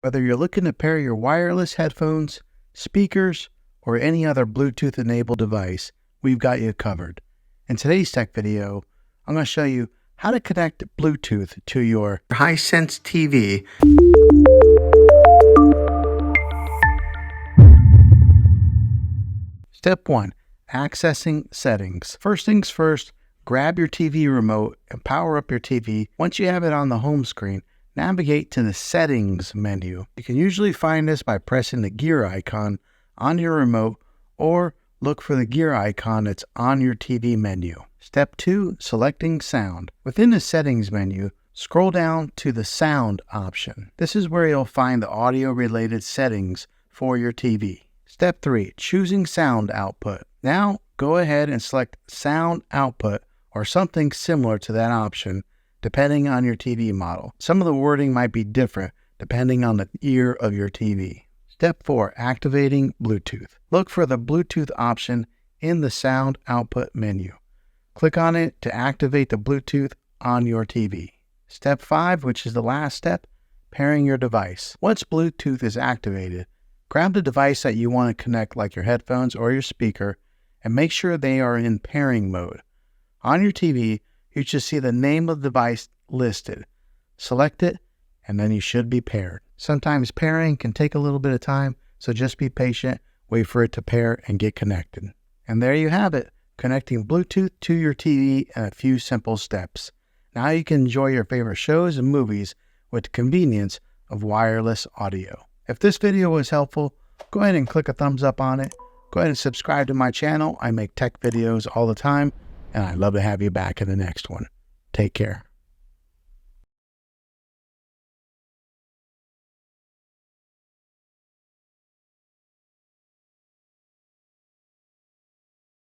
Whether you're looking to pair your wireless headphones, speakers, or any other Bluetooth-enabled device, we've got you covered. In today's tech video, I'm going to show you how to connect Bluetooth to your Hisense TV. Step 1. Accessing settings. First things first, grab your TV remote and power up your TV. Once you have it on the home screen, navigate to the Settings menu. You can usually find this by pressing the gear icon on your remote or look for the gear icon that's on your TV menu. Step 2. Selecting sound. Within the Settings menu, scroll down to the Sound option. This is where you'll find the audio-related settings for your TV. Step 3. Choosing sound output. Now, go ahead and select sound output or something similar to that option, depending on your TV model. Some of the wording might be different depending on the ear of your TV. Step 4. Activating Bluetooth. Look for the Bluetooth option in the sound output menu. Click on it to activate the Bluetooth on your TV. Step 5, which is the last step, pairing your device. Once Bluetooth is activated, grab the device that you want to connect, like your headphones or your speaker, and make sure they are in pairing mode. On your TV, you should see the name of the device listed. Select it, and then you should be paired. Sometimes pairing can take a little bit of time, so just be patient, wait for it to pair and get connected. And there you have it, connecting Bluetooth to your TV in a few simple steps. Now you can enjoy your favorite shows and movies with the convenience of wireless audio. If this video was helpful, go ahead and click a thumbs up on it. Go ahead and subscribe to my channel. I make tech videos all the time, and I'd love to have you back in the next one. Take care.